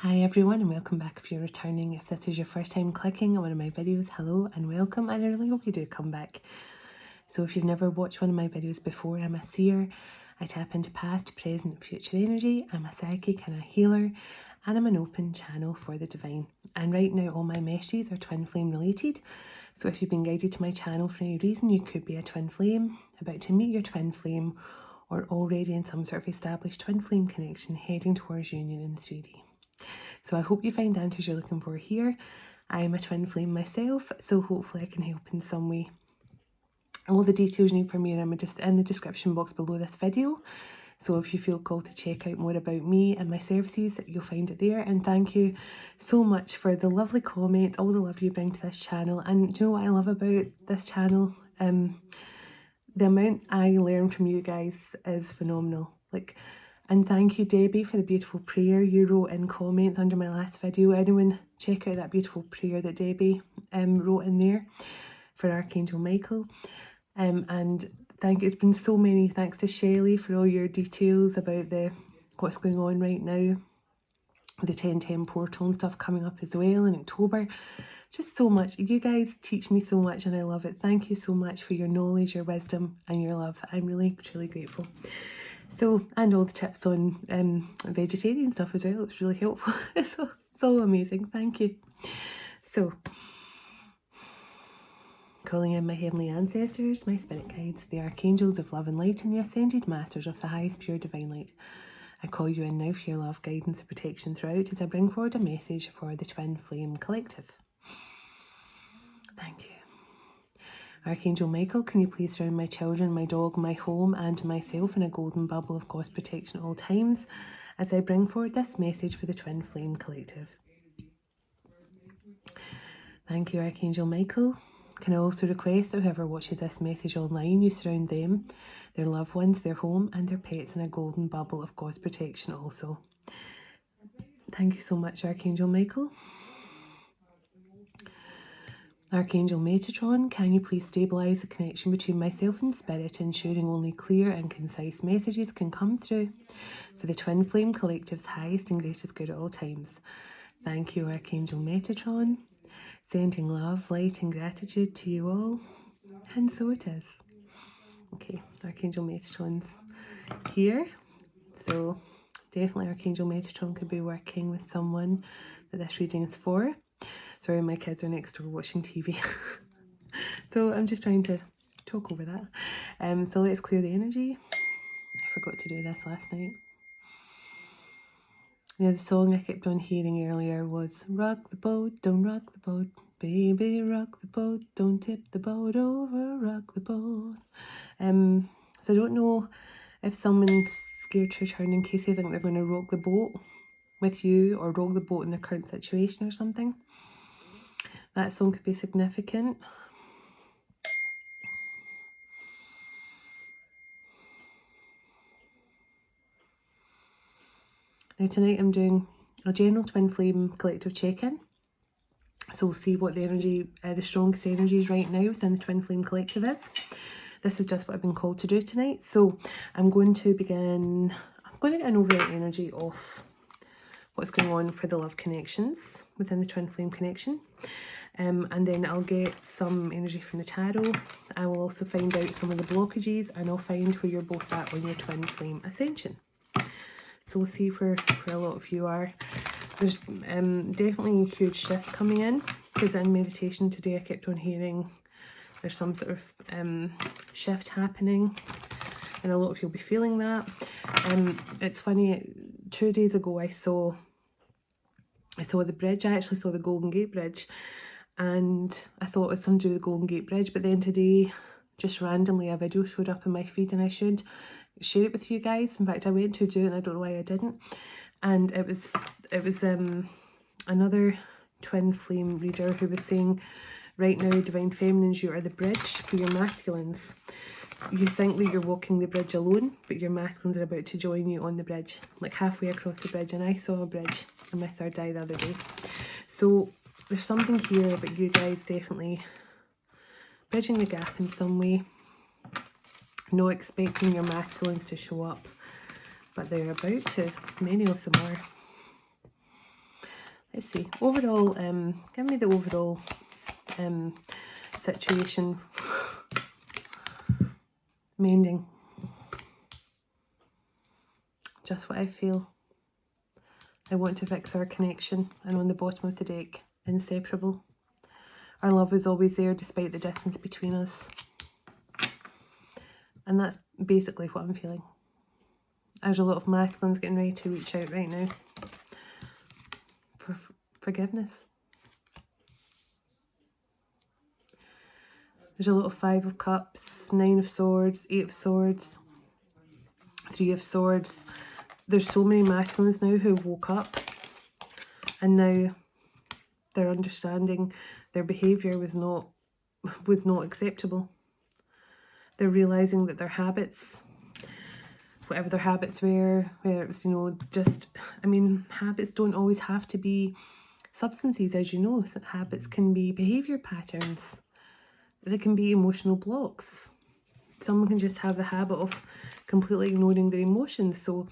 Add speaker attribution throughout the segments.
Speaker 1: Hi everyone and welcome back if you're returning. If this is your first time clicking on one of my videos, hello and welcome, and I really hope you do come back. So if you've never watched one of my videos before, I'm a seer. I tap into past, present, future energy. I'm a psychic and a healer, and I'm an open channel for the divine. And right now all my messages are twin flame related. So if you've been guided to my channel for any reason, you could be a twin flame, about to meet your twin flame, or already in some sort of established twin flame connection heading towards union in 3D. So I hope you find the answers you're looking for here. I am a twin flame myself, so hopefully I can help in some way. All the details you need from me are just in the description box below this video. So if you feel called to check out more about me and my services, you'll find it there. And thank you so much for the lovely comments, all the love you bring to this channel. And do you know what I love about this channel? The amount I learn from you guys is phenomenal. And thank you, Debbie, for the beautiful prayer you wrote in comments under my last video. Anyone check out that beautiful prayer that Debbie wrote in there for Archangel Michael. And thank you. It's been so many thanks to Shelley for all your details about what's going on right now. The 1010 portal and stuff coming up as well in October. Just so much. You guys teach me so much and I love it. Thank you so much for your knowledge, your wisdom and your love. I'm really, truly grateful. So, and all the tips on vegetarian stuff as well. It's really helpful. It's all amazing. Thank you. So, calling in my heavenly ancestors, my spirit guides, the archangels of love and light, and the ascended masters of the highest pure divine light. I call you in now for your love, guidance, and protection throughout as I bring forward a message for the Twin Flame Collective. Thank you. Archangel Michael, can you please surround my children, my dog, my home and myself in a golden bubble of God's protection at all times as I bring forward this message for the Twin Flame Collective. Thank you, Archangel Michael. Can I also request that whoever watches this message online, you surround them, their loved ones, their home and their pets in a golden bubble of God's protection also. Thank you so much, Archangel Michael. Archangel Metatron, can you please stabilise the connection between myself and Spirit, ensuring only clear and concise messages can come through for the Twin Flame Collective's highest and greatest good at all times. Thank you, Archangel Metatron. Sending love, light and gratitude to you all. And so it is. Okay, Archangel Metatron's here. So definitely Archangel Metatron could be working with someone that this reading is for. Sorry, my kids are next door watching TV. So I'm just trying to talk over that. So let's clear the energy. I forgot to do this last night. Yeah, the song I kept on hearing earlier was rock the boat, don't rock the boat, baby rock the boat, don't tip the boat over, rock the boat. So I don't know if someone's scared to return in case they think they're going to rock the boat with you or rock the boat in their current situation or something. That song could be significant. Now tonight I'm doing a general Twin Flame Collective check-in. So we'll see what the energy, the strongest energies right now within the Twin Flame Collective is. This is just what I've been called to do tonight. So I'm going to get an overall energy of what's going on for the love connections within the Twin Flame connection. And then I'll get some energy from the tarot. I will also find out some of the blockages and I'll find where you're both at on your Twin Flame Ascension. So we'll see where a lot of you are. There's definitely huge shifts coming in, because in meditation today I kept on hearing there's some sort of shift happening and a lot of you will be feeling that. It's funny, 2 days ago I saw the bridge. I actually saw the Golden Gate Bridge and I thought it was something to do with the Golden Gate Bridge, but then today just randomly a video showed up in my feed and I should share it with you guys. In fact, I went to do it and I don't know why I didn't. And it was another Twin Flame reader who was saying, right now, Divine Feminines, you are the bridge for your masculines. You think that you're walking the bridge alone, but your masculines are about to join you on the bridge, like halfway across the bridge. And I saw a bridge in my third eye the other day. So there's something here about you guys definitely bridging the gap in some way. Not expecting your masculines to show up, but they're about to. Many of them are. let's see, overall, give me the overall situation. Mending. Just what I feel. I want to fix our connection. And on the bottom of the deck, inseparable. Our love is always there despite the distance between us. And that's basically what I'm feeling. There's a lot of masculines getting ready to reach out right now for forgiveness. There's a lot of 5 of Cups, 9 of Swords, 8 of Swords, 3 of Swords. There's so many masculines now who woke up and now they're understanding their behaviour was not acceptable. They're realising that their habits, whatever their habits were, whether it was, you know, just, I mean, habits don't always have to be substances, as you know. So habits can be behaviour patterns. They can be emotional blocks. Someone can just have the habit of completely ignoring their emotions. So,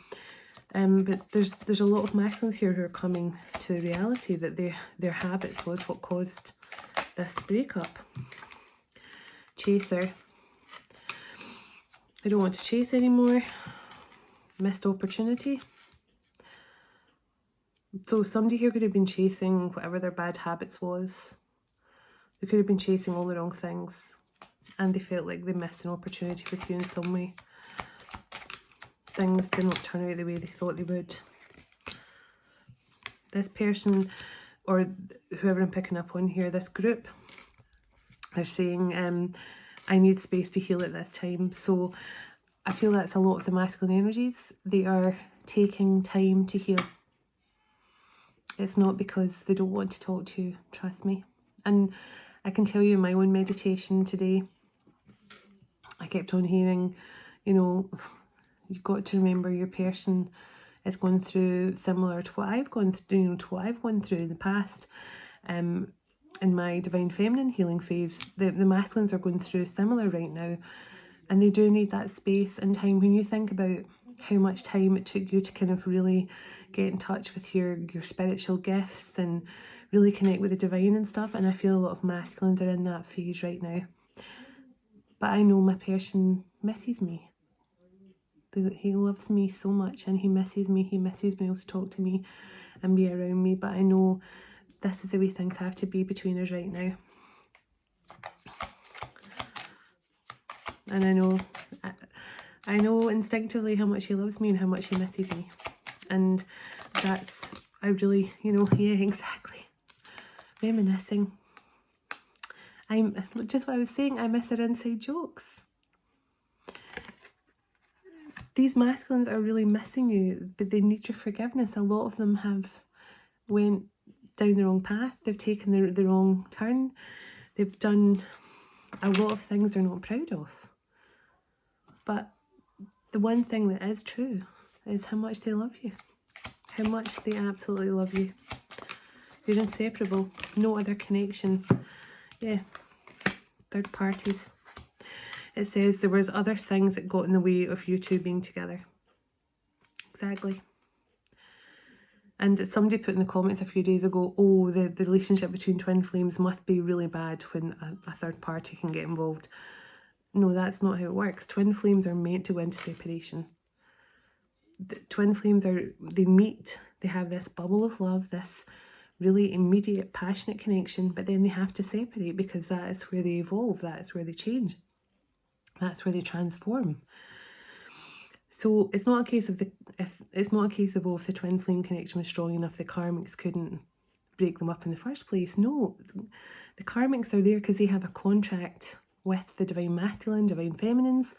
Speaker 1: but there's a lot of masculines here who are coming to reality that their habits was what caused this breakup. Chaser. I don't want to chase anymore. Missed opportunity. So somebody here could have been chasing whatever their bad habits was. They could have been chasing all the wrong things and they felt like they missed an opportunity with you in some way. Things did not turn out the way they thought they would. This person, or whoever I'm picking up on here, this group, they're saying, I need space to heal at this time. So I feel that's a lot of the masculine energies. They are taking time to heal. It's not because they don't want to talk to you, trust me. And I can tell you in my own meditation today, I kept on hearing, you know, you've got to remember your person is going through similar to what I've gone through, you know, to what I've gone through in the past. In my Divine Feminine healing phase, the masculines are going through similar right now. And they do need that space and time. When you think about how much time it took you to kind of really get in touch with your spiritual gifts and really connect with the divine and stuff. And I feel a lot of masculines are in that phase right now. But I know my person misses me. He loves me so much and he misses me. He misses being able to talk to me and be around me. But I know this is the way things have to be between us right now. And I know instinctively how much he loves me and how much he misses me. And that's, I really, you know, yeah, exactly. Reminiscing. I'm just what I was saying, I miss her inside jokes. These masculines are really missing you, but they need your forgiveness. A lot of them have went down the wrong path. They've taken the wrong turn. They've done a lot of things they're not proud of. But the one thing that is true is how much they love you. How much they absolutely love you. You're inseparable. No other connection. Yeah. Third parties. It says there was other things that got in the way of you two being together. Exactly. And somebody put in the comments a few days ago, oh, the relationship between twin flames must be really bad when a third party can get involved. No, that's not how it works. Twin flames are meant to go into separation. The twin flames they meet, they have this bubble of love, this really immediate, passionate connection, but then they have to separate because that is where they evolve, that is where they change. That's where they transform. So it's not a case of if the twin flame connection was strong enough, the karmics couldn't break them up in the first place. No, the karmics are there because they have a contract with the divine masculine, divine feminines.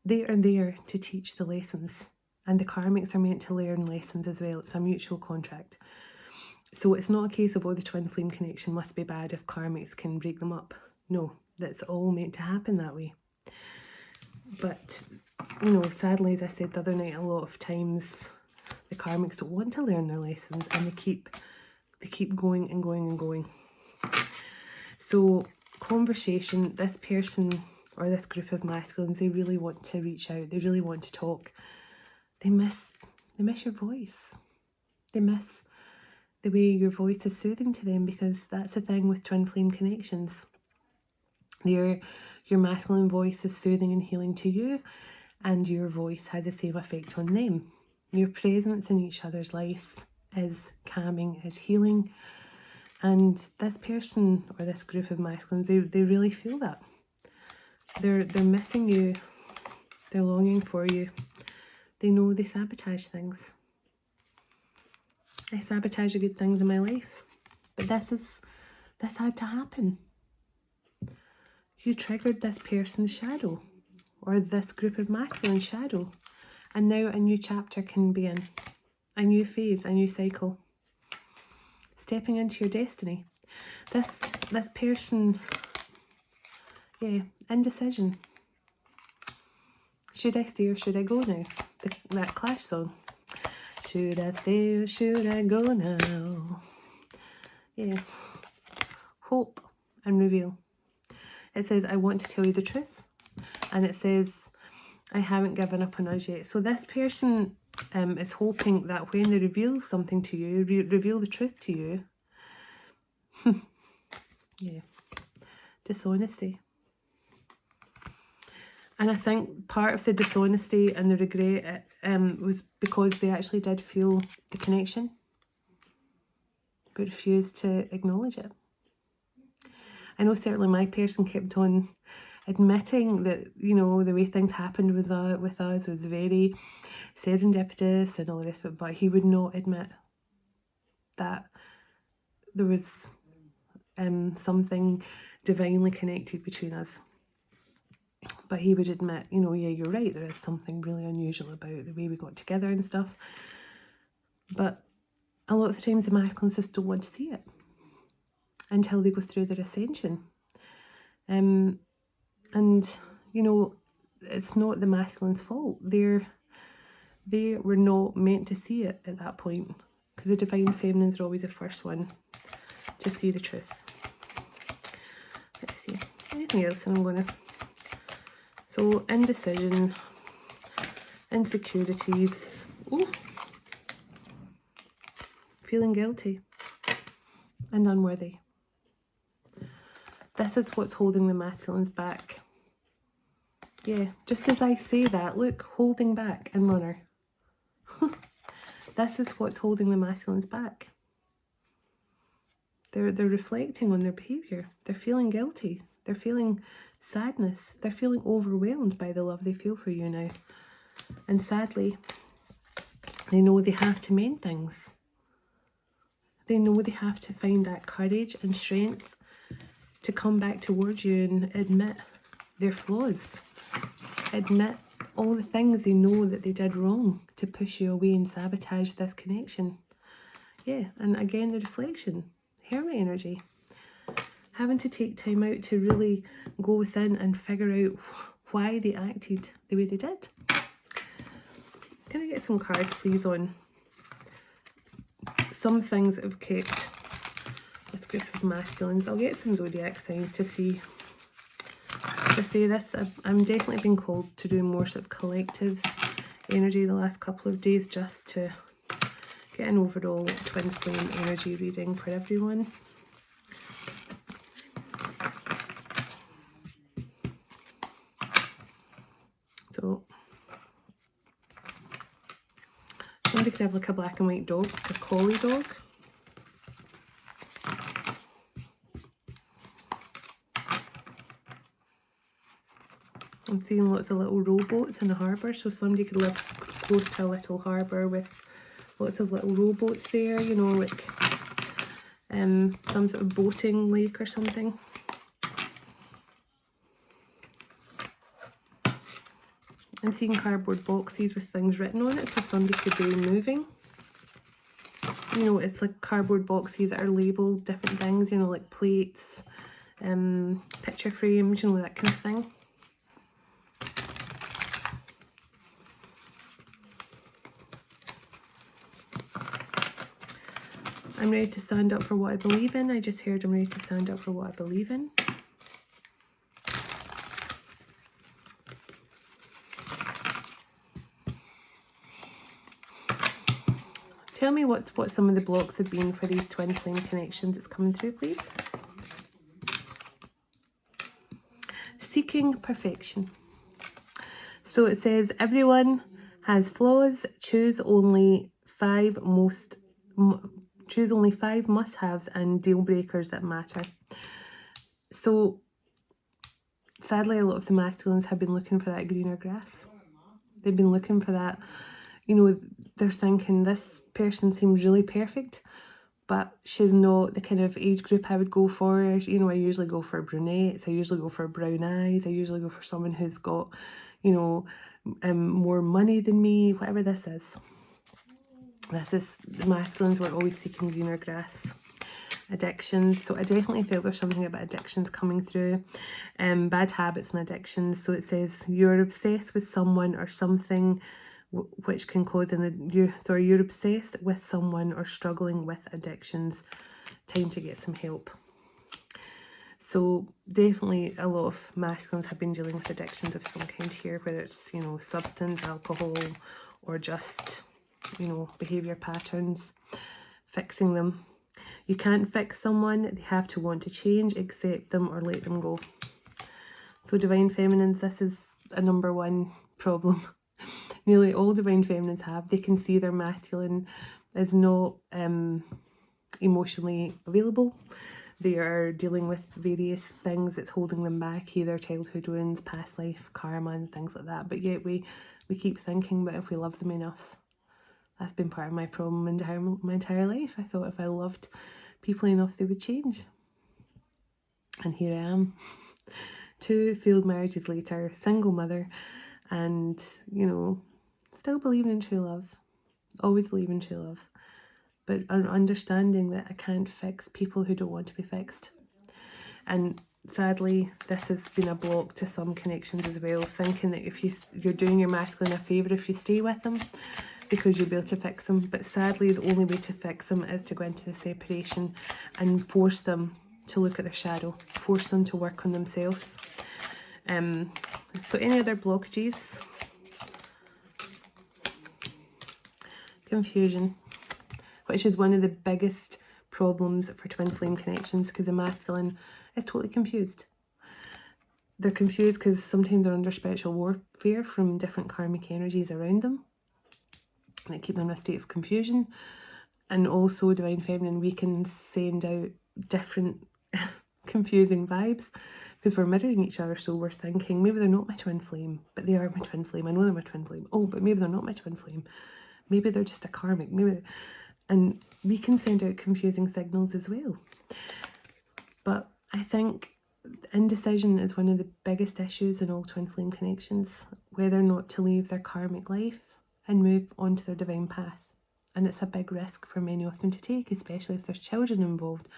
Speaker 1: They are there to teach the lessons, and the karmics are meant to learn lessons as well. It's a mutual contract. So it's not a case of, oh, the twin flame connection must be bad if karmics can break them up. No, that's all meant to happen that way. But, you know, sadly, as I said the other night, a lot of times the karmics don't want to learn their lessons and they keep going and going and going. So, conversation, this person or this group of masculines, they really want to reach out. They really want to talk. They miss your voice. They miss the way your voice is soothing to them, because that's the thing with twin flame connections. Your masculine voice is soothing and healing to you, and your voice has the same effect on them. Your presence in each other's lives is calming, is healing, and this person or this group of masculines, they really feel that. They're missing you, they're longing for you. They know they sabotage things. I sabotage the good things in my life, but this had to happen. You triggered this person's shadow, or this group of masculine shadow, and now a new chapter can be in, a new phase, a new cycle, stepping into your destiny. This person, yeah, indecision. Should I stay or should I go now? That Clash song. Should I stay or should I go now? Yeah. Hope and reveal. It says, I want to tell you the truth. And it says, I haven't given up on us yet. So this person is hoping that when they reveal something to you, reveal the truth to you. Yeah. Dishonesty. And I think part of the dishonesty and the regret was because they actually did feel the connection, but refused to acknowledge it. I know certainly my person kept on admitting that, you know, the way things happened with us was very serendipitous and all the rest of it, but he would not admit that there was something divinely connected between us. But he would admit, you know, yeah, you're right, there is something really unusual about the way we got together and stuff. But a lot of the times the masculines just don't want to see it until they go through their ascension. And, you know, it's not the masculine's fault. They were not meant to see it at that point, because the divine feminines are always the first one to see the truth. Let's see, anything else, and I'm going to... So, indecision, insecurities, feeling guilty and unworthy. This is what's holding the masculines back. Yeah, just as I say that, look, holding back and runner. This is what's holding the masculines back. They're reflecting on their behaviour. They're feeling guilty. They're feeling sadness. They're feeling overwhelmed by the love they feel for you now. And sadly, they know they have to mend things. They know they have to find that courage and strength to come back towards you and admit their flaws. Admit all the things they know that they did wrong to push you away and sabotage this connection. Yeah, and again, the reflection. Hermit energy. Having to take time out to really go within and figure out why they acted the way they did. Can I get some cards, please, on some things that have kept this group of masculines? I'll get some zodiac signs to see. To say this, I'm definitely being called to do more sort of collective energy the last couple of days, just to get an overall twin flame energy reading for everyone. So somebody could have like a black and white dog, like a collie dog. I'm seeing lots of little rowboats in a harbour, so somebody could live close to a little harbour with lots of little rowboats there, you know, like some sort of boating lake or something. I'm seeing cardboard boxes with things written on it, so somebody could be moving. You know, it's like cardboard boxes that are labelled different things, you know, like plates, picture frames, you know, that kind of thing. I'm ready to stand up for what I believe in. I just heard I'm ready to stand up for what I believe in. tell me what some of the blocks have been for these twin flame connections that's coming through, please. Seeking perfection. So it says everyone has flaws. Choose only 5 must-haves and deal breakers that matter. So sadly, a lot of the masculines have been looking for that greener grass. They've been looking for that, you know, they're thinking this person seems really perfect, but she's not the kind of age group I would go for. You know, I usually go for brunettes, I usually go for brown eyes, I usually go for someone who's got, you know, more money than me, whatever this is. This is, the masculines were always seeking greener grass. Addictions, so I definitely felt there's something about addictions coming through. Bad habits and addictions. So it says you're obsessed with someone or something which can cause you're obsessed with someone or struggling with addictions. Time to get some help. So definitely a lot of masculines have been dealing with addictions of some kind here, whether it's, you know, substance, alcohol, or just, you know, behaviour patterns, fixing them. You can't fix someone, they have to want to change, accept them, or let them go. So divine feminines, this is a #1 problem. Nearly all divine feminines have. They can see their masculine is not emotionally available. They are dealing with various things that's holding them back, either childhood wounds, past life, karma, and things like that. But yet we keep thinking that if we love them enough, that's been part of my problem my entire life. I thought if I loved people enough, they would change. And here I am, 2 failed marriages later, single mother, and, you know, still believing in true love. Always believe in true love. But understanding that I can't fix people who don't want to be fixed. And sadly, this has been a block to some connections as well, thinking that if you're doing your masculine a favour if you stay with them, because you'll be able to fix them. But sadly, the only way to fix them is to go into the separation and force them to look at their shadow, force them to work on themselves. So any other blockages? Confusion, which is one of the biggest problems for twin flame connections, because the masculine is totally confused. They're confused because sometimes they're under spiritual warfare from different karmic energies around them, and it keeps them in a state of confusion. And also divine feminine, we can send out different confusing vibes because we're mirroring each other. So we're thinking maybe they're not my twin flame, but they are my twin flame. I know they're my twin flame. Oh, but maybe they're not my twin flame. Maybe they're just a karmic. And we can send out confusing signals as well. But I think indecision is one of the biggest issues in all twin flame connections, whether or not to leave their karmic life and move on to their divine path. And it's a big risk for many of them to take, especially if there's children involved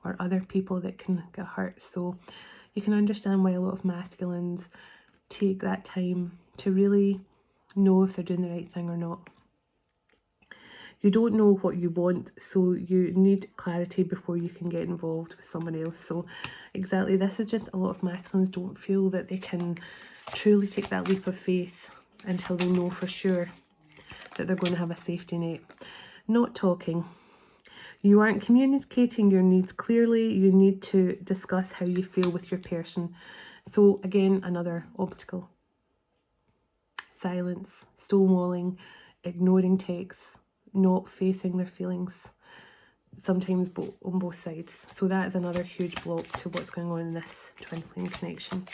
Speaker 1: or other people that can get hurt. So you can understand why a lot of masculines take that time to really know if they're doing the right thing or not. You don't know what you want, so you need clarity before you can get involved with someone else. So exactly, this is just a lot of masculines don't feel that they can truly take that leap of faith until they know for sure that they're going to have a safety net. Not talking. You aren't communicating your needs clearly. You need to discuss how you feel with your person. So again, another obstacle. Silence, stonewalling, ignoring texts, not facing their feelings, sometimes on both sides. So that is another huge block to what's going on in this twin flame connection.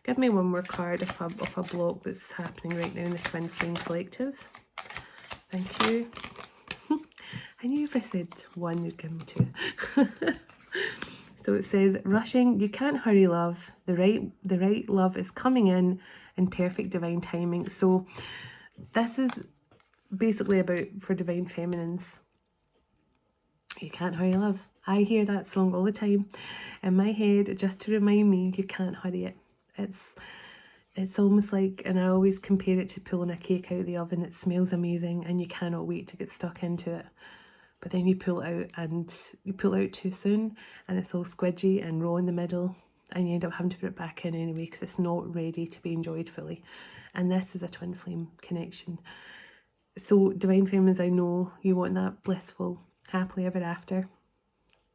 Speaker 1: Give me one more card of a block that's happening right now in the twin flame collective. Thank you. I knew if I said one, you'd give me 2. So it says, rushing, you can't hurry love. The right love is coming in perfect divine timing. So this is basically about for divine feminines. You can't hurry love. I hear that song all the time in my head just to remind me you can't hurry it. It's almost like, and I always compare it to pulling a cake out of the oven. It smells amazing and you cannot wait to get stuck into it. But then you pull out and you pull out too soon and it's all squidgy and raw in the middle, and you end up having to put it back in anyway because it's not ready to be enjoyed fully. And this is a twin flame connection. So Divine Feminines, I know you want that blissful, happily ever after,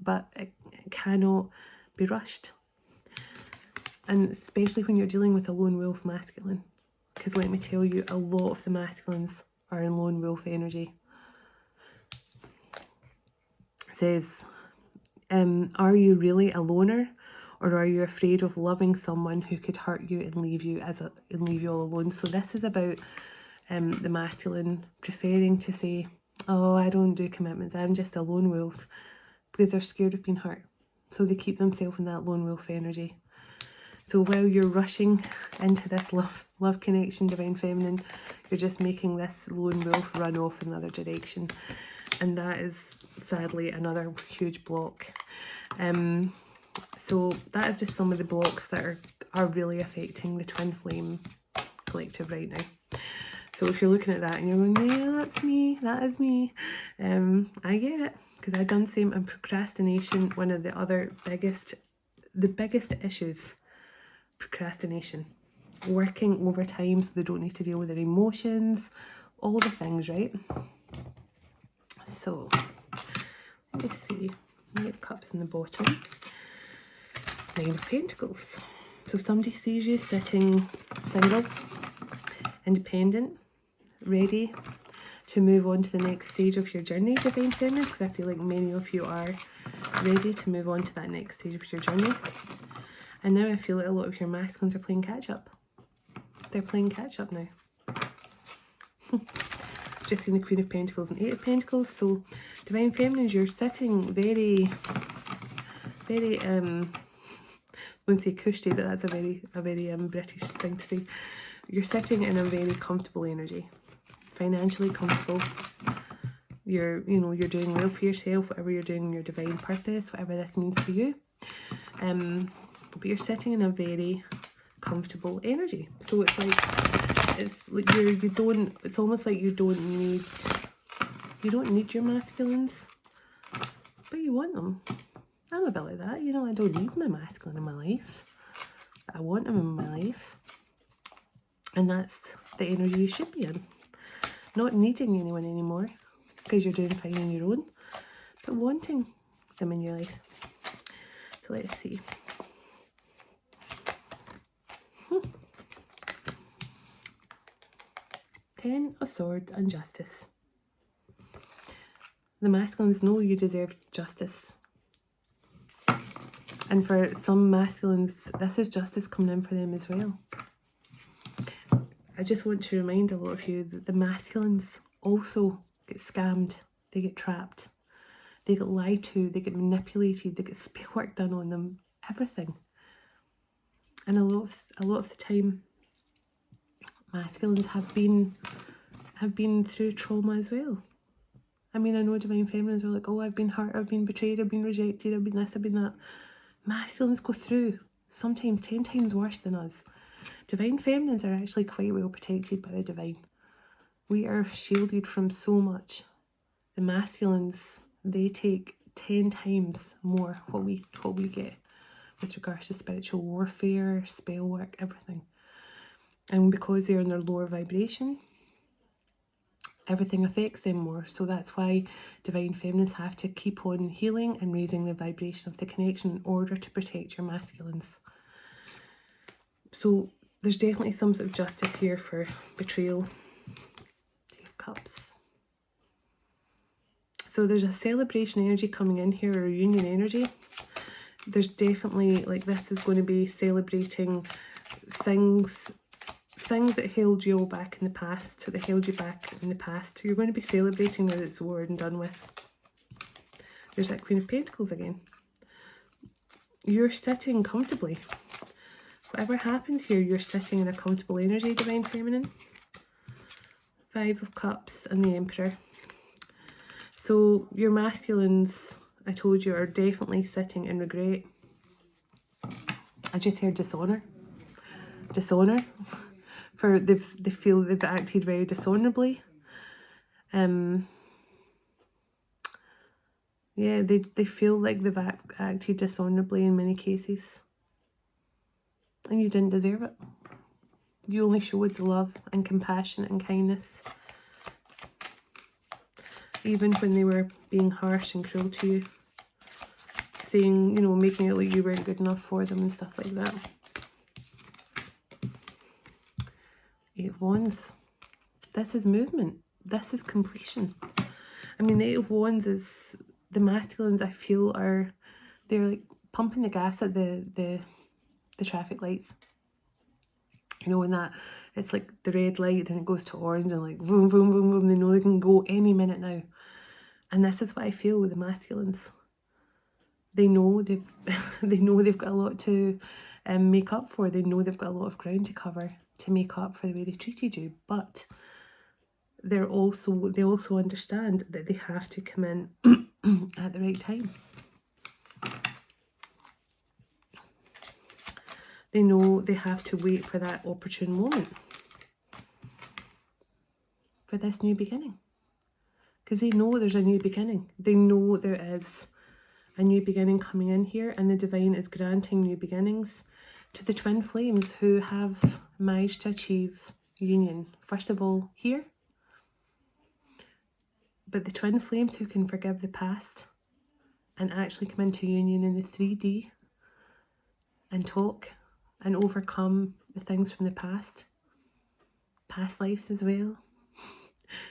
Speaker 1: but it cannot be rushed. And especially when you're dealing with a lone wolf masculine, because let me tell you, a lot of the masculines are in lone wolf energy. It says, are you really a loner, or are you afraid of loving someone who could hurt you and leave you all alone? So this is about the masculine preferring to say, oh, I don't do commitments, I'm just a lone wolf, because they're scared of being hurt. So they keep themselves in that lone wolf energy. So while you're rushing into this love connection, Divine Feminine, you're just making this lone wolf run off in another direction. And that is sadly another huge block. So that is just some of the blocks that are really affecting the twin flame collective right now. So if you're looking at that and you're going, yeah, that's me, that is me, I get it, because I've done the same. And procrastination, one of the biggest issues, procrastination, working overtime so they don't need to deal with their emotions, all the things, right? So let me see, 8 of Cups in the bottom, 9 of Pentacles. So somebody sees you sitting single, independent, ready to move on to the next stage of your journey, Divine Feminine, because I feel like many of you are ready to move on to that next stage of your journey. And now I feel like a lot of your masculines are playing catch up. They're playing catch up now. Just seen the Queen of Pentacles and 8 of Pentacles. So Divine Feminines, you're sitting very, very, I wouldn't say cushy, but that's a very British thing to say. You're sitting in a very comfortable energy, financially comfortable. You're doing well for yourself, whatever you're doing in your divine purpose, whatever this means to you. But you're sitting in a very comfortable energy. So it's like it's almost like you don't need your masculines, but you want them. I'm a bit like that, I don't need my masculine in my life, but I want them in my life. And that's the energy you should be in. Not needing anyone anymore because you're doing fine on your own, but wanting them in your life. So let's see. 10 of Swords and Justice. The masculines know you deserve justice. And for some masculines, this is justice coming in for them as well. I just want to remind a lot of you that the masculines also get scammed, they get trapped, they get lied to, they get manipulated, they get spell work done on them, everything. And a lot of the time, masculines have been through trauma as well. I mean, I know Divine Feminines are like, oh, I've been hurt, I've been betrayed, I've been rejected, I've been this, I've been that. Masculines go through sometimes 10 times worse than us. Divine Feminines are actually quite well protected by the divine. We are shielded from so much. The masculines, they take 10 times more what we get with regards to spiritual warfare, spell work, everything. And because they're in their lower vibration, everything affects them more. So that's why Divine Feminines have to keep on healing and raising the vibration of the connection in order to protect your masculines. So there's definitely some sort of justice here for betrayal. 2 of Cups. So there's a celebration energy coming in here, a reunion energy. There's definitely, like, this is going to be celebrating things that held you all back in the past, that held you back in the past. You're going to be celebrating now that it's over and done with. There's that Queen of Pentacles again. You're sitting comfortably. Whatever happens here, you're sitting in a comfortable energy, Divine Feminine. 5 of Cups and the Emperor. So your masculines, I told you, are definitely sitting in regret. I just heard dishonour. Dishonour. For they feel they've acted very dishonourably. Yeah, they feel like they've acted dishonourably in many cases. And you didn't deserve it. You only showed love and compassion and kindness. even when they were being harsh and cruel to you, saying, you know, making it like you weren't good enough for them and stuff like that. 8 of Wands. This is movement. This is completion. I mean, the 8 of Wands is, the masculines I feel are, they're like pumping the gas at the traffic lights. You know, when that, it's like the red light, then it goes to orange and like boom, boom, boom, boom. They know they can go any minute now. And this is what I feel with the masculines. They know they know they've got a lot to make up for. They know they've got a lot of ground to cover to make up for the way they treated you. But they also understand that they have to come in at the right time. They know they have to wait for that opportune moment, for this new beginning. Because they know there's a new beginning. They know there is a new beginning coming in here, and the divine is granting new beginnings to the twin flames who have managed to achieve union. First of all, here. But the twin flames who can forgive the past and actually come into union in the 3D and talk and overcome the things from the past lives as well.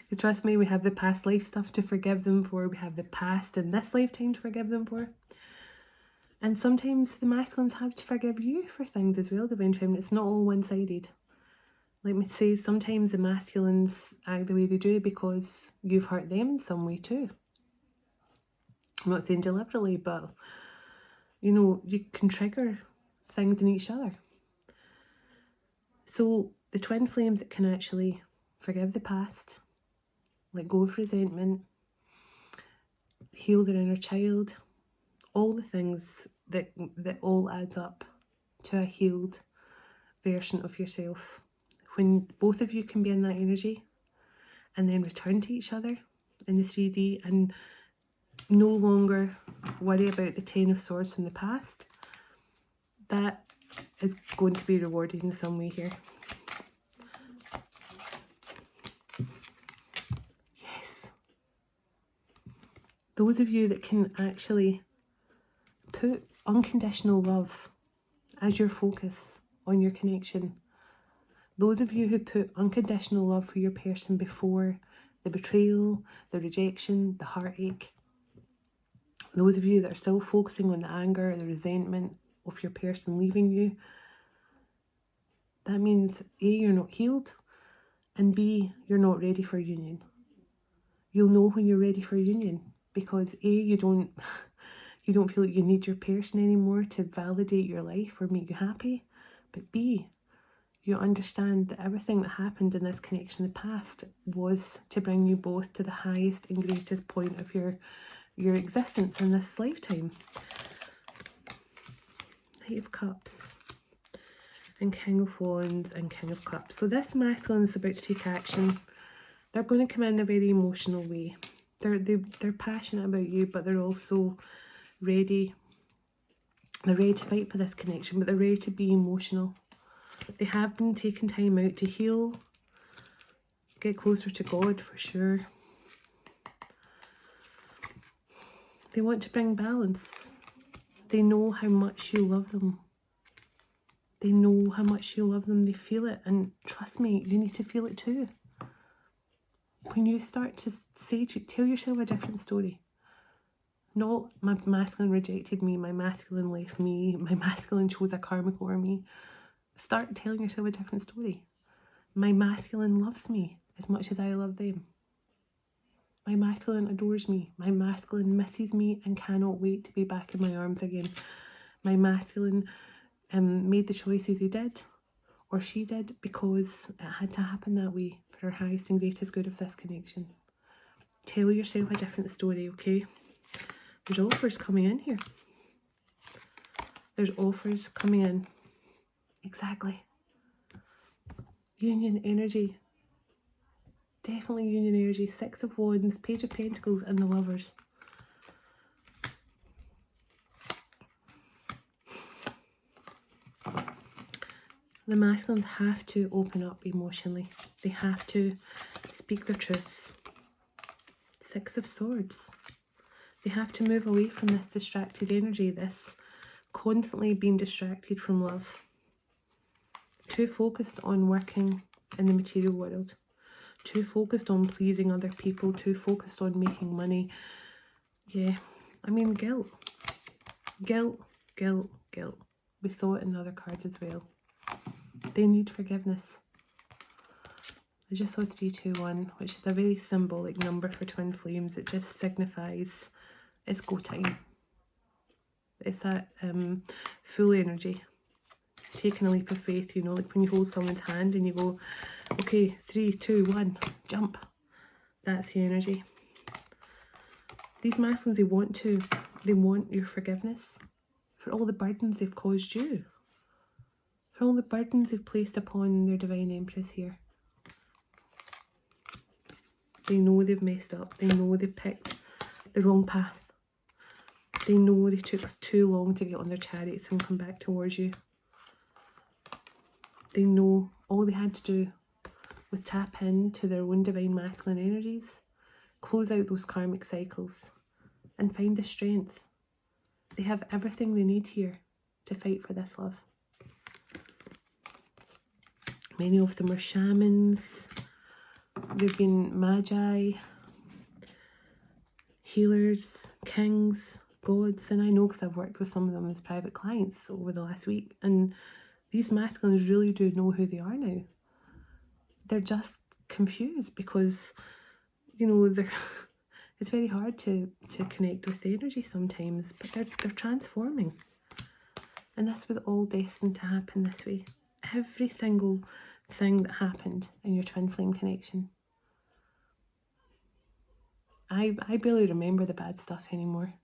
Speaker 1: Because trust me, we have the past life stuff to forgive them for. We have the past in this lifetime to forgive them for. And sometimes the masculines have to forgive you for things as well, divine feminine. It's not all one-sided. Let me say, sometimes the masculines act the way they do because you've hurt them in some way too. I'm not saying deliberately, but you know, you can trigger things in each other. So the twin flames that can actually forgive the past, let go of resentment, heal their inner child, all the things that all adds up to a healed version of yourself. When both of you can be in that energy and then return to each other in the 3D and no longer worry about the 10 of Swords from the past, that is going to be rewarded in some way here. Yes. Those of you that can actually put unconditional love as your focus on your connection. Those of you who put unconditional love for your person before the betrayal, the rejection, the heartache. Those of you that are still focusing on the anger, the resentment of your person leaving you. That means A, you're not healed, and B, you're not ready for union. You'll know when you're ready for union because A, you don't feel like you need your person anymore to validate your life or make you happy. But B, you understand that everything that happened in this connection in the past was to bring you both to the highest and greatest point of your existence in this lifetime. Knight of Cups and King of Wands and King of Cups. So this masculine is about to take action. They're going to come in a very emotional way. They're passionate about you, but they're also ready. They're ready to fight for this connection, but they're ready to be emotional. They have been taking time out to heal, get closer to God for sure. They want to bring balance. They know how much you love them. They know how much you love them. They feel it. And trust me, you need to feel it too. When you start to tell yourself a different story. Not my masculine rejected me, my masculine left me, my masculine chose a karmic over me. Start telling yourself a different story. My masculine loves me as much as I love them. My masculine adores me. My masculine misses me and cannot wait to be back in my arms again. My masculine made the choices he did, or she did, because it had to happen that way for our highest and greatest good of this connection. Tell yourself a different story, okay? There's offers coming in here. There's offers coming in. Exactly. Union energy. Definitely union energy. 6 of Wands, Page of Pentacles, and the Lovers. The masculines have to open up emotionally. They have to speak their truth. Six of Swords. They have to move away from this distracted energy, this constantly being distracted from love. Too focused on working in the material world. Too focused on pleasing other people. Too focused on making money. Yeah, I mean, guilt. Guilt, guilt, guilt. We saw it in the other cards as well. They need forgiveness. I just saw 321, which is a very symbolic number for twin flames. It just signifies it's go time. It's that full energy. Taking a leap of faith, you know, like when you hold someone's hand and you go, okay, 3, 2, 1, jump. That's the energy. These masculines, they want your forgiveness for all the burdens they've caused you. For all the burdens they've placed upon their Divine Empress here. They know they've messed up. They know they've picked the wrong path. They know they took too long to get on their chariots and come back towards you. They know all they had to do was tap into their own divine masculine energies, close out those karmic cycles, and find the strength. They have everything they need here to fight for this love. Many of them are shamans. They've been magi, healers, kings, gods, and I know because I've worked with some of them as private clients over the last week, and these masculines really do know who they are now. They're just confused because, you know, it's very hard to connect with the energy sometimes, but they're transforming. And this was all destined to happen this way. Every single thing that happened in your twin flame connection. I barely remember the bad stuff anymore.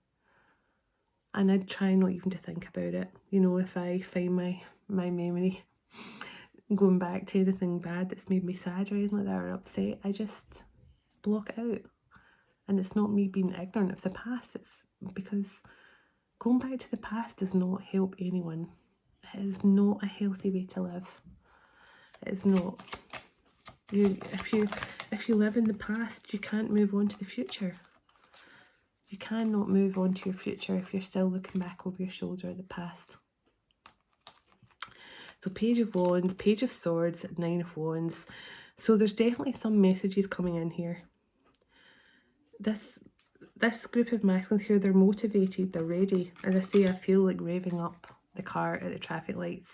Speaker 1: And I'd try not even to think about it. You know, if I find my memory going back to anything bad that's made me sad or anything like that or upset, I just block it out. And it's not me being ignorant of the past. It's because going back to the past does not help anyone. It is not a healthy way to live. It is not. If you live in the past, you can't move on to the future. You cannot move on to your future if you're still looking back over your shoulder at the past. So Page of Wands, Page of Swords, 9 of Wands. So there's definitely some messages coming in here. This group of masculines here, they're motivated, they're ready. As I say, I feel like revving up the car at the traffic lights,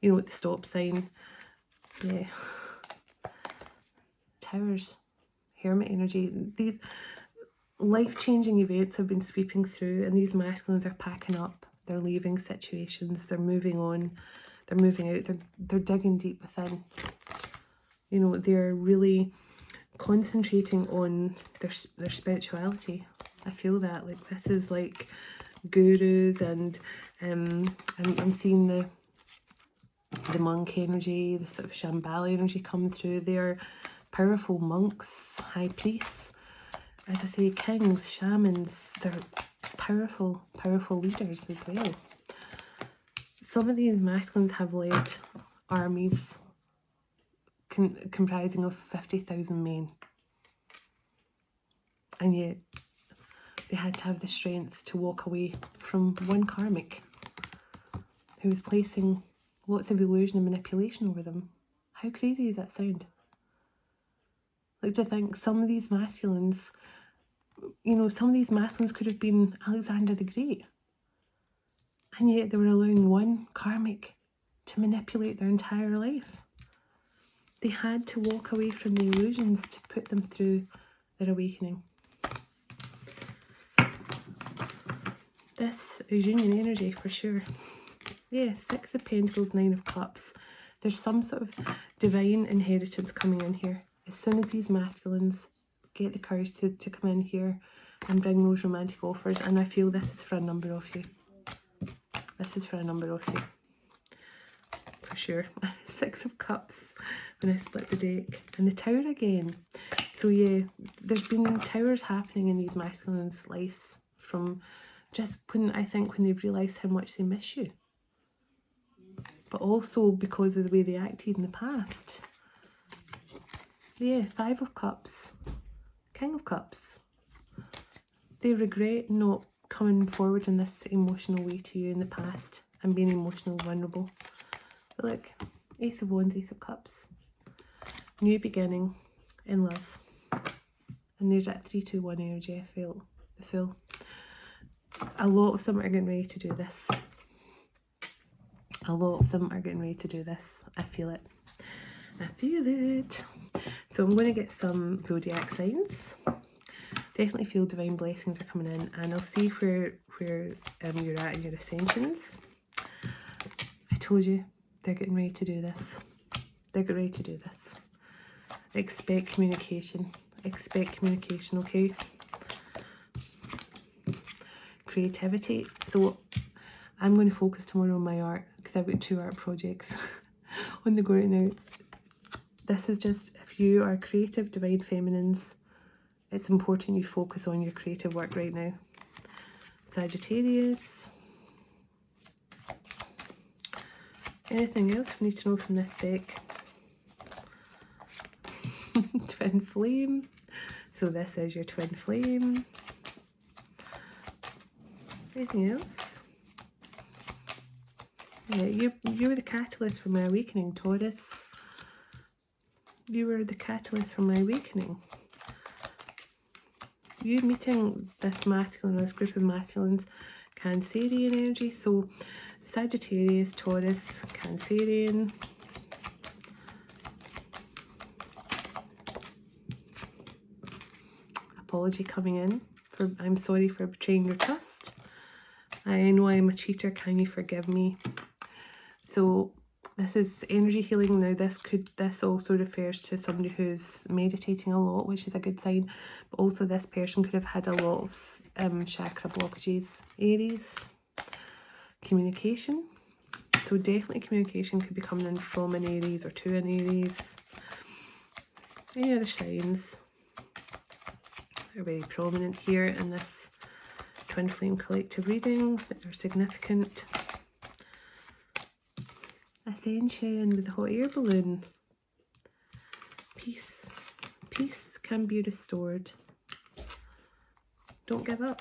Speaker 1: you know, at the stop sign. Yeah. Towers, Hermit energy. These life-changing events have been sweeping through, and these masculines are packing up. They're leaving situations, they're moving on, they're moving out, they're digging deep within. You know, they're really concentrating on their spirituality. I feel that, like, this is like gurus, and I'm seeing the monk energy, the sort of Shambhala energy come through. They're powerful monks, high priests, as I say, kings, shamans. They're powerful leaders as well. Some of these masculines have led armies comprising of 50,000 men, and yet they had to have the strength to walk away from one karmic who was placing lots of illusion and manipulation over them. How crazy does that sound? Like, to think some of these masculines, you know, some of these masculines could have been Alexander the Great, and yet they were allowing one karmic to manipulate their entire life. They had to walk away from the illusions to put them through their awakening. This is union energy for sure. Yeah, 6 of Pentacles, 9 of Cups. There's some sort of divine inheritance coming in here. As soon as these masculines get the courage to come in here and bring those romantic offers, and I feel this is for a number of you. This is for a number of you. For sure. 6 of Cups when I split the deck. And the Tower again. So yeah, there's been towers happening in these masculines' lives from just when they've realised how much they miss you. But also because of the way they acted in the past. Yeah, 5 of Cups. King of Cups. they regret not coming forward in this emotional way to you in the past and being emotionally vulnerable. But look, Ace of Wands, Ace of Cups. New beginning in love. And there's that 3-2-1 energy I felt. The Fool. A lot of them are getting ready to do this. A lot of them are getting ready to do this. I feel it. I feel it. So I'm going to get some zodiac signs. Definitely feel divine blessings are coming in, and I'll see where you're at in your ascensions. I told you they're getting ready to do this. They're getting ready to do this. Expect communication. Expect communication, okay? Creativity. So I'm going to focus tomorrow on my art because I've got 2 art projects on the go right now. This is just, if you are creative, divine feminines, it's important you focus on your creative work right now. Sagittarius. Anything else we need to know from this deck? Twin flame. So this is your twin flame. Anything else? Yeah, you were the catalyst for my awakening, Taurus. You were the catalyst for my awakening. You meeting this masculine, this group of masculines, Cancerian energy. So Sagittarius, Taurus, Cancerian. Apology coming in. I'm sorry for betraying your trust. I know I'm a cheater. Can you forgive me? So this is energy healing. Now this also refers to somebody who's meditating a lot, which is a good sign. But also this person could have had a lot of chakra blockages. Aries. Communication. So definitely communication could be coming in from an Aries or to an Aries. Any other signs are very prominent here in this twin flame collective reading that are significant. Ascension with the hot air balloon. Peace. Peace can be restored. Don't give up.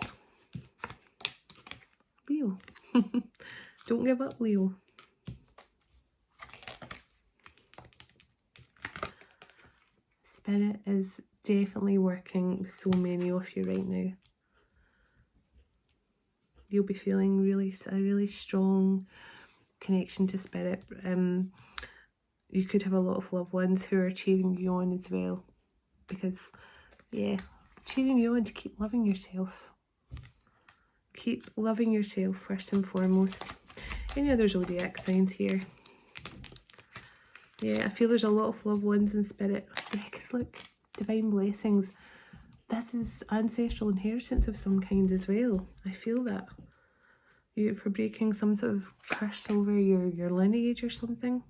Speaker 1: Leo. Don't give up, Leo. Spirit is definitely working with so many of you right now. You'll be feeling a really strong connection to Spirit. You could have a lot of loved ones who are cheering you on as well. Because, yeah, cheering you on to keep loving yourself. Keep loving yourself first and foremost. Any other zodiac signs here? Yeah, I feel there's a lot of loved ones in Spirit. Yeah, because look, divine blessings. This is ancestral inheritance of some kind as well. I feel that. You for breaking some sort of curse over your lineage or something.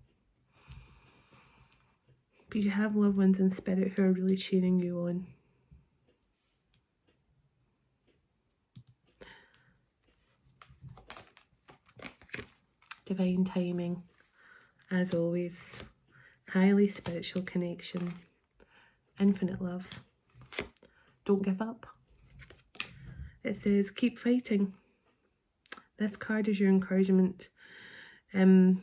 Speaker 1: But you have loved ones in Spirit who are really cheering you on. Divine timing, as always. Highly spiritual connection. Infinite love. Don't give up. It says keep fighting. This card is your encouragement. This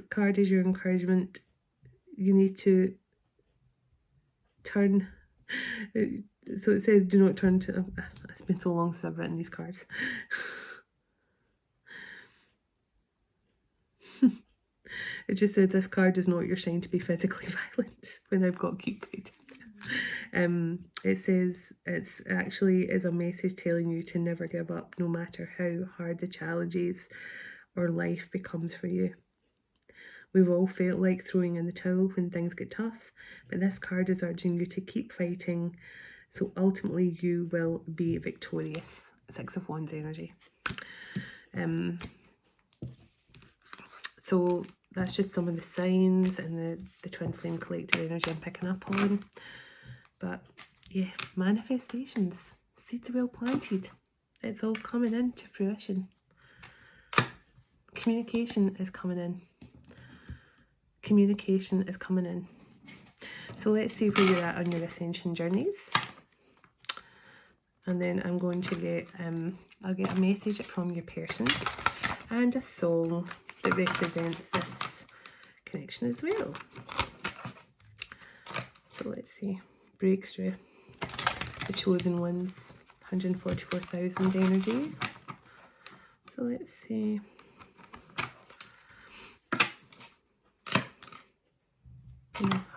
Speaker 1: card is your encouragement. You need to turn. So it says do not turn to. It's been so long since I've written these cards. It just says this card is not your sign to be physically violent when I've got keep fighting. It says it's actually is a message telling you to never give up no matter how hard the challenges or life becomes for you. We've all felt like throwing in the towel when things get tough, but this card is urging you to keep fighting, so ultimately you will be victorious. 6 of Wands energy. So that's just some of the signs and the twin flame collective energy I'm picking up on. But yeah, manifestations, seeds are well planted. It's all coming into fruition. Communication is coming in. Communication is coming in. So let's see where you're at on your ascension journeys. And then I'm going to get, I'll get a message from your person and a song that represents this connection as well. So let's see, breakthrough, the chosen ones, 144,000 energy. So let's see.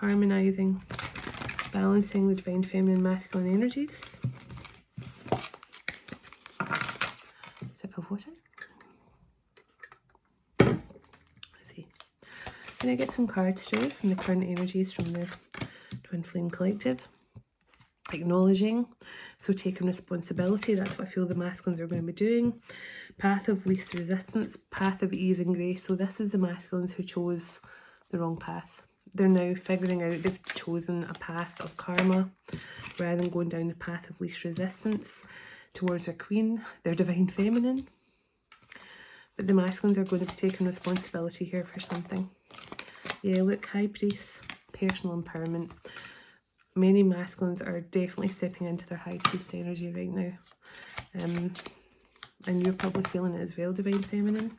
Speaker 1: Harmonizing, balancing the divine feminine masculine energies. Sip of water. Let's see. Can I get some cards through from the current energies from the Twin Flame Collective? Acknowledging, so taking responsibility, that's what I feel the masculines are going to be doing. Path of least resistance, path of ease and grace. So this is the masculines who chose the wrong path. They're now figuring out they've chosen a path of karma rather than going down the path of least resistance towards their queen, their divine feminine. But the masculines are going to be taking responsibility here for something. Yeah, look, High Priest, personal empowerment. Many masculines are definitely stepping into their High Priest energy right now. And you're probably feeling it as well, divine feminine.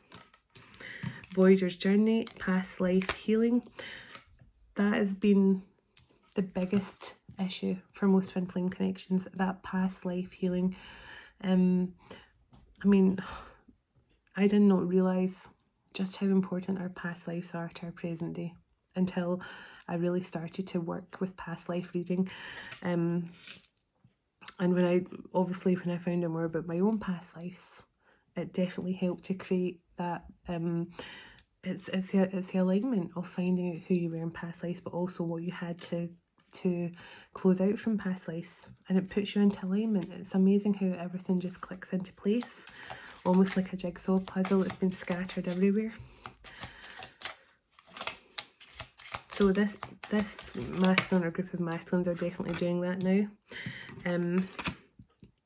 Speaker 1: Voyager's journey, past life healing. That has been the biggest issue for most twin flame connections, that past life healing. I mean, I did not realise just how important our past lives are to our present day until I really started to work with past life reading. And when I found out more about my own past lives, it definitely helped to create that it's the alignment of finding out who you were in past lives, but also what you had to close out from past lives, and it puts you into alignment. It's amazing how everything just clicks into place, almost like a jigsaw puzzle that's been scattered everywhere. So this masculine or group of masculines are definitely doing that now.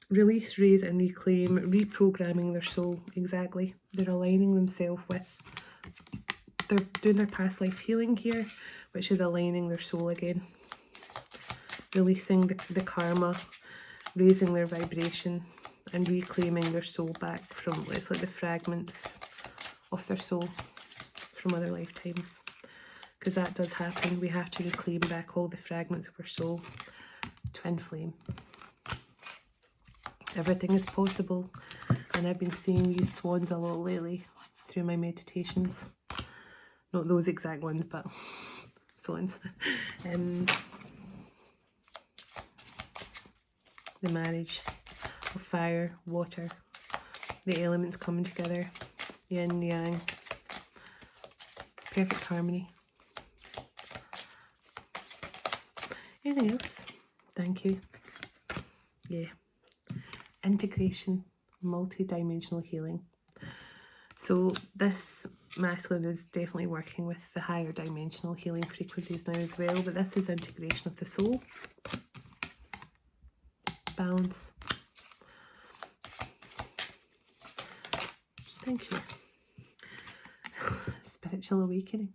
Speaker 1: Release, raise and reclaim, reprogramming their soul. Exactly, they're aligning themselves with, they're doing their past life healing here, which is aligning their soul again, releasing the karma, raising their vibration and reclaiming their soul back from, it's like the fragments of their soul from other lifetimes, because that does happen. We have to reclaim back all the fragments of our soul. Twin flame, everything is possible, and I've been seeing these swans a lot lately through my meditations. Not those exact ones, but swans. The marriage of fire, water, the elements coming together, yin, yang, perfect harmony. Anything else? Thank you. Yeah. Integration, multi-dimensional healing. So this masculine is definitely working with the higher dimensional healing frequencies now as well, but this is integration of the soul. Balance. Thank you. Spiritual awakening.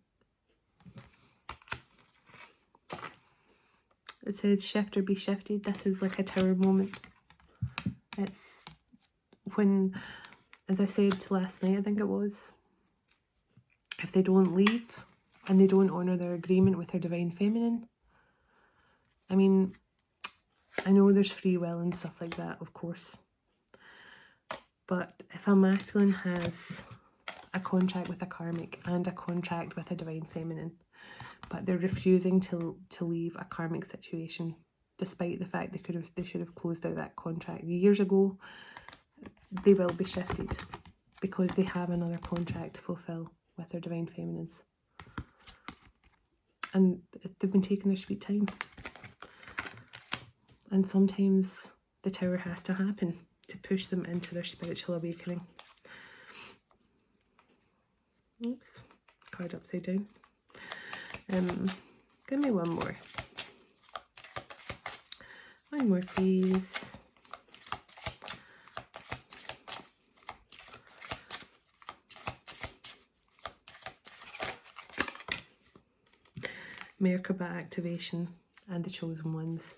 Speaker 1: It says shift or be shifted. This is like a tower moment. It's when, as I said last night, I think it was, if they don't leave and they don't honour their agreement with their divine feminine, I mean, I know there's free will and stuff like that, of course, but if a masculine has a contract with a karmic and a contract with a divine feminine, but they're refusing to leave a karmic situation, despite the fact they should have closed out that contract years ago, they will be shifted because they have another contract to fulfill with their divine feminines, and they've been taking their sweet time. And sometimes the tower has to happen to push them into their spiritual awakening. Oops, card upside down. Give me one more. One more, please. Merkaba activation and the chosen ones.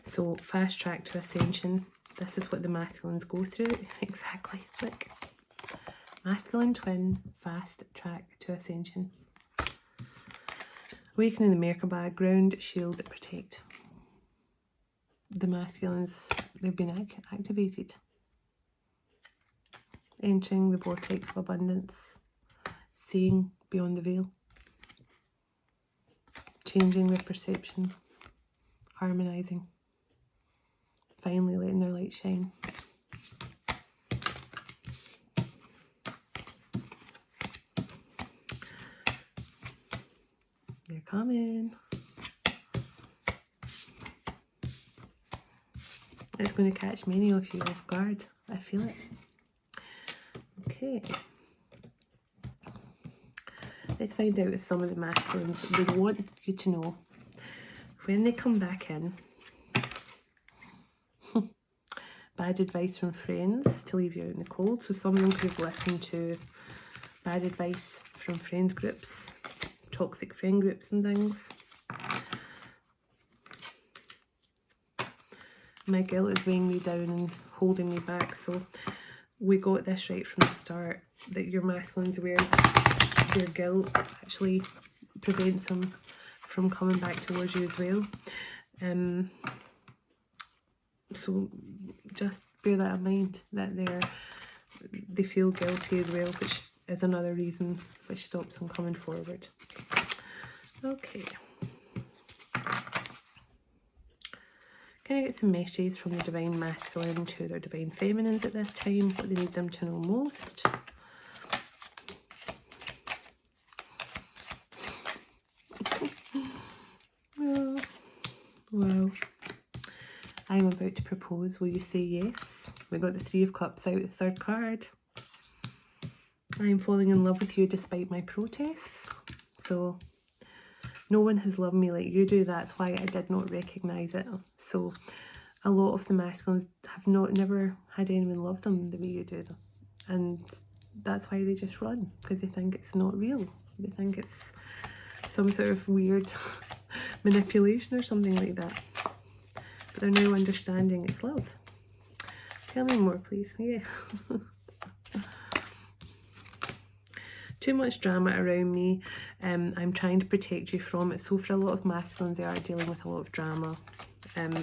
Speaker 1: So fast track to ascension, this is what the masculines go through. Exactly. Look. Masculine twin, fast track to ascension. Awakening the Merkaba, ground, shield, protect. The masculines, they've been activated. Entering the vortex of abundance. Seeing beyond the veil. Changing their perception. Harmonizing. Finally letting their light shine. They're coming. It's going to catch many of you off guard. I feel it. Okay. Let's find out with some of the masculines. They want you to know when they come back in. Bad advice from friends to leave you out in the cold. So some of them could have listened to bad advice from friends groups, toxic friend groups and things. My guilt is weighing me down and holding me back. So we got this right from the start, that your masculine's aware their guilt actually prevents them from coming back towards you as well. So just bear that in mind, that they feel guilty as well, which is another reason which stops them coming forward. Okay. Can I get some messages from the Divine Masculine to their Divine Feminines at this time? What they need them to know most? Oh, wow. I'm about to propose. Will you say yes? We got the Three of Cups out, the third card. I'm falling in love with you despite my protests. So no one has loved me like you do. That's why I did not recognise it. So a lot of the masculines have never had anyone love them the way you do them. And that's why they just run, because they think it's not real. They think it's some sort of weird manipulation or something like that. But they're now understanding it's love. Tell me more, please. Yeah. Too much drama around me. I'm trying to protect you from it. So for a lot of masculines, they are dealing with a lot of drama,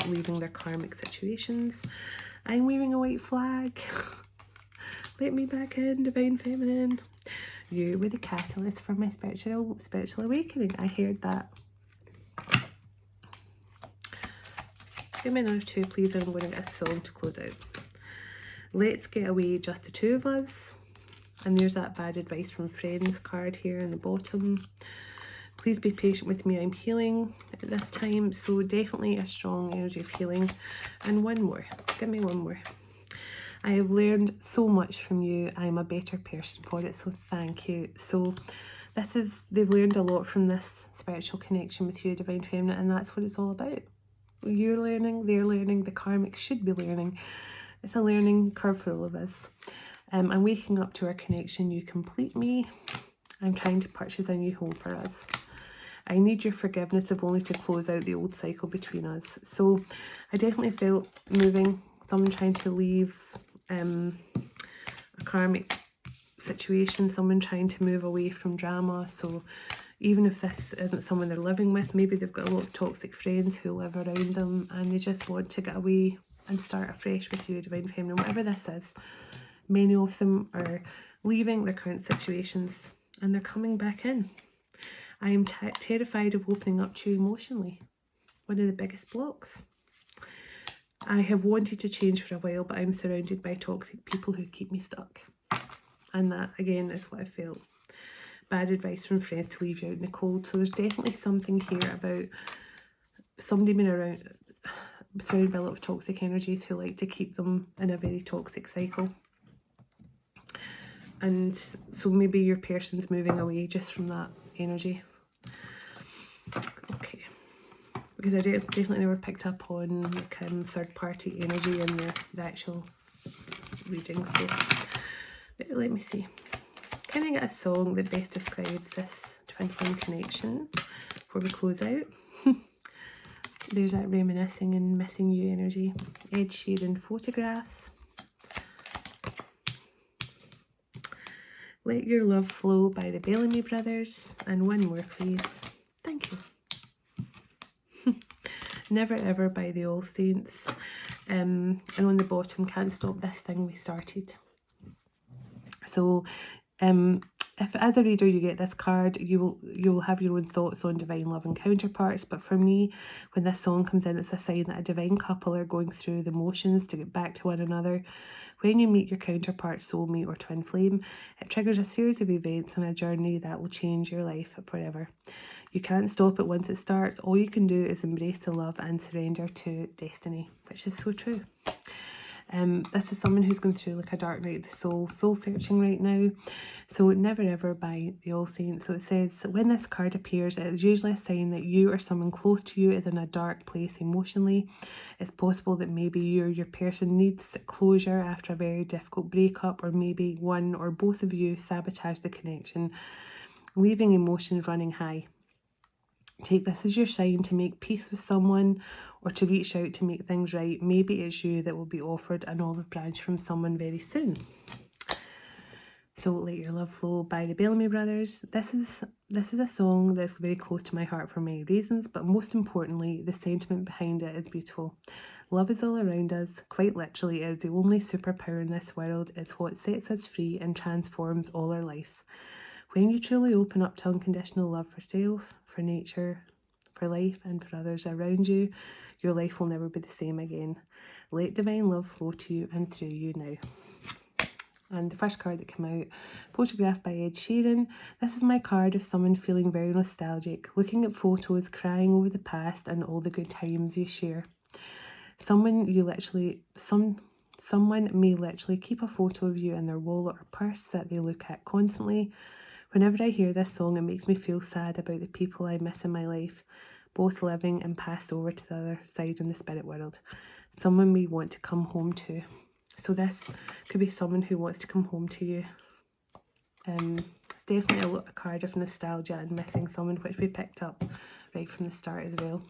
Speaker 1: leaving their karmic situations. I'm waving a white flag. Let me back in, Divine Feminine. You were the catalyst for my spiritual awakening. I heard that. Give me another two, please. I'm going to get a song to close out. Let's get away, just the two of us. And there's that bad advice from friends card here in the bottom. Please be patient with me. I'm healing at this time. So definitely a strong energy of healing. And one more. Give me one more. I have learned so much from you. I'm a better person for it. So thank you. So they've learned a lot from this spiritual connection with you, Divine Feminine. And that's what it's all about. You're learning, they're learning, the karmic should be learning. It's a learning curve for all of us. I'm waking up to our connection. You complete me. I'm trying to purchase a new home for us. I need your forgiveness, if only to close out the old cycle between us. So I definitely felt moving, someone trying to leave a karmic situation, someone trying to move away from drama. So even if this isn't someone they're living with, maybe they've got a lot of toxic friends who live around them and they just want to get away and start afresh with you, Divine Feminine. Whatever this is, many of them are leaving their current situations and they're coming back in. I am terrified of opening up to you emotionally. One of the biggest blocks. I have wanted to change for a while, but I'm surrounded by toxic people who keep me stuck. And that, again, is what I felt. Bad advice from friends to leave you out in the cold. So there's definitely something here about somebody being around, surrounded by a lot of toxic energies who like to keep them in a very toxic cycle. And so maybe your person's moving away just from that energy. Okay. Because I definitely never picked up on like, third party energy in the actual reading. So let me see. Can I get a song that best describes this twin flame connection before we close out? There's that reminiscing and missing you energy. Ed Sheeran photograph. Let Your Love Flow by the Bellamy Brothers. And one more, please. Thank you. Never Ever by the All Saints. And on the bottom, Can't Stop This Thing We Started. So, if as a reader you get this card, you will have your own thoughts on divine love and counterparts. But for me, when this song comes in, it's a sign that a divine couple are going through the motions to get back to one another. When you meet your counterpart, soulmate or twin flame, it triggers a series of events and a journey that will change your life forever. You can't stop it once it starts. All you can do is embrace the love and surrender to destiny, which is so true. This is someone who's going through like a dark night of the soul searching right now. So Never Ever by the All Saints. So it says, when this card appears, it is usually a sign that you or someone close to you is in a dark place emotionally. It's possible that maybe you or your person needs closure after a very difficult breakup, or maybe one or both of you sabotage the connection, leaving emotions running high. Take this as your sign to make peace with someone or to reach out to make things right. Maybe it's you that will be offered an olive branch from someone very soon. So Let Your Love Flow by the Bellamy Brothers. This is a song that's very close to my heart for many reasons, but most importantly, the sentiment behind it is beautiful. Love is all around us, quite literally. It is the only superpower in this world. It's what sets us free and transforms all our lives. When you truly open up to unconditional love for self, for nature, for life and for others around you, your life will never be the same again. Let divine love flow to you and through you now. And the first card that came out, photographed by Ed Sheeran. This is my card of someone feeling very nostalgic, looking at photos, crying over the past and all the good times you share. Someone may literally keep a photo of you in their wallet or purse that they look at constantly. Whenever I hear this song, it makes me feel sad about the people I miss in my life, both living and passed over to the other side in the spirit world. Someone may want to come home to. So this could be someone who wants to come home to you. Definitely a card of nostalgia and missing someone, which we picked up right from the start as well.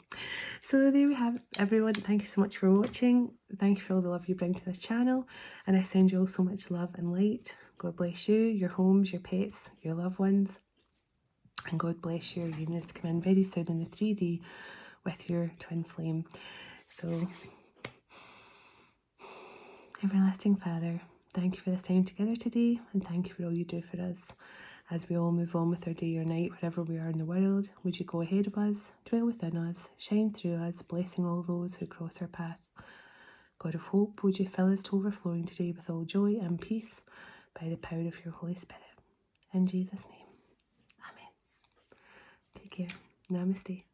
Speaker 1: So there we have it, everyone. Thank you so much for watching. Thank you for all the love you bring to this channel, and I send you all so much love and light. God bless you, your homes, your pets, your loved ones, and God bless your unions to come in very soon in the 3D with your twin flame. So, Everlasting Father, thank you for this time together today, and thank you for all you do for us. As we all move on with our day or night, wherever we are in the world, would you go ahead of us, dwell within us, shine through us, blessing all those who cross our path. God of hope, would you fill us to overflowing today with all joy and peace by the power of your Holy Spirit. In Jesus' name, Amen. Take care. Namaste.